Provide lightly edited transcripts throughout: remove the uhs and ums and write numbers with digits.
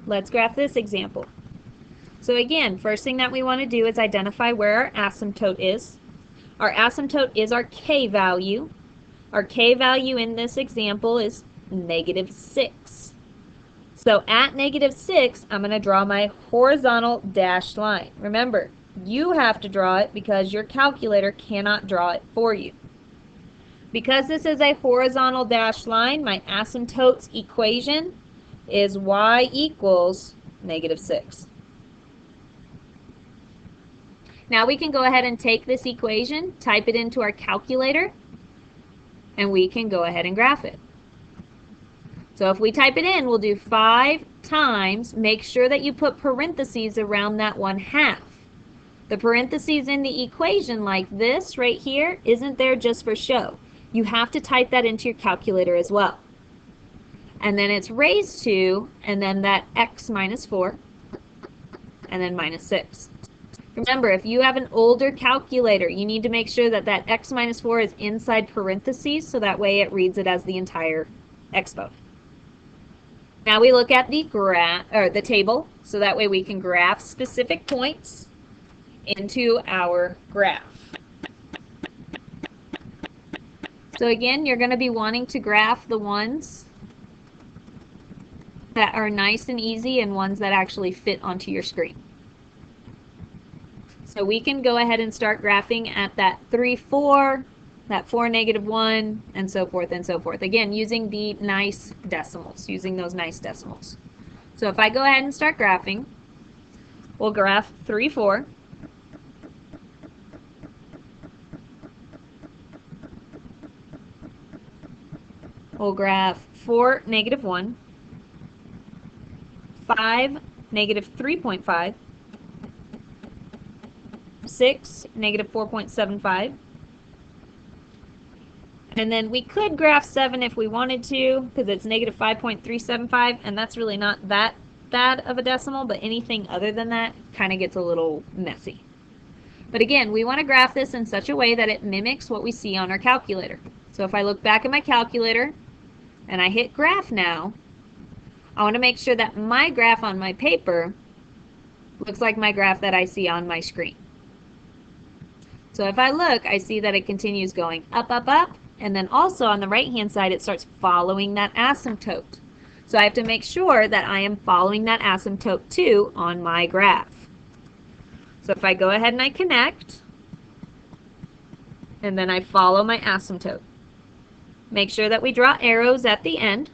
let's graph this example. So again, first thing that we want to do is identify where our asymptote is. Our asymptote is our k value. Our k value in this example is -6. So at -6, I'm going to draw my horizontal dashed line. Remember, you have to draw it because your calculator cannot draw it for you. Because this is a horizontal dashed line, my asymptote's equation is y equals -6. Now we can go ahead and take this equation, type it into our calculator, and we can go ahead and graph it. So if we type it in, we'll do 5 times, make sure that you put parentheses around that 1/2. The parentheses in the equation like this right here isn't there just for show. You have to type that into your calculator as well. And then it's raised to, and then that x minus 4, and then -6. Remember, if you have an older calculator, you need to make sure that that x minus 4 is inside parentheses, so that way it reads it as the entire exponent. Now we look at the the table, so that way we can graph specific points into our graph. So again, you're going to be wanting to graph the ones that are nice and easy and ones that actually fit onto your screen. So we can go ahead and start graphing at that 3, 4, that 4, -1, and so forth and so forth. Again, using the nice decimals, using those nice decimals. So if I go ahead and start graphing, we'll graph 3, 4. We'll graph 4, -1. 5, -3.5. 6, -4.75. And then we could graph 7 if we wanted to, because it's -5.375, and that's really not that bad of a decimal, but anything other than that kind of gets a little messy. But again, we want to graph this in such a way that it mimics what we see on our calculator. So if I look back at my calculator and I hit graph now, I want to make sure that my graph on my paper looks like my graph that I see on my screen. So if I look, I see that it continues going up, up, up, and then also on the right-hand side, it starts following that asymptote. So I have to make sure that I am following that asymptote too on my graph. So if I go ahead and I connect, and then I follow my asymptote. Make sure that we draw arrows at the end,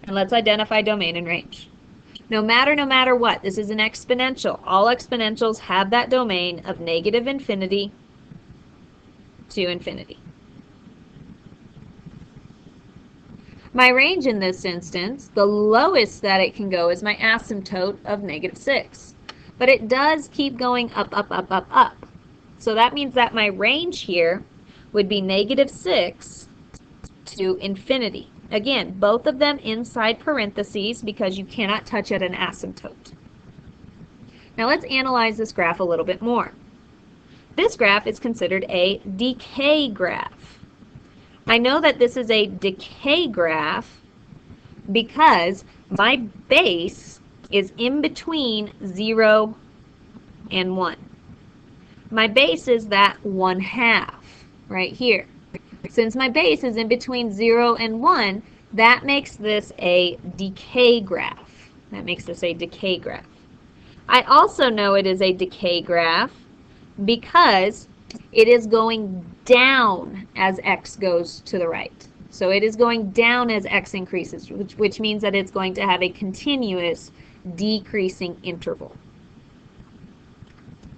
and let's identify domain and range. No matter what, this is an exponential. All exponentials have that domain of -infinity to infinity. My range in this instance, the lowest that it can go is my asymptote of -6. But it does keep going up, up, up, up, up. So that means that my range here would be -6 to infinity. Again, both of them inside parentheses because you cannot touch at an asymptote. Now let's analyze this graph a little bit more. This graph is considered a decay graph. I know that this is a decay graph because my base is in between 0 and 1. My base is that 1/2 right here. Since my base is in between 0 and 1, that makes this a decay graph. That makes this a decay graph. I also know it is a decay graph because it is going down as x goes to the right. So it is going down as x increases, which means that it's going to have a continuous decreasing interval.